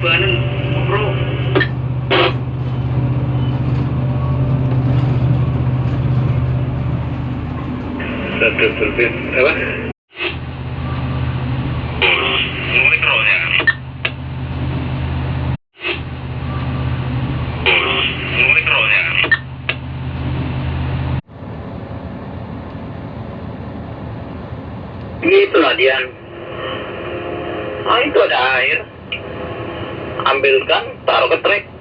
banen, bro. Satu pulpen apa? Mikronya. Mikronya. Gitulah Dian. Ah itu ada air. Ambilkan, taruh ke trek.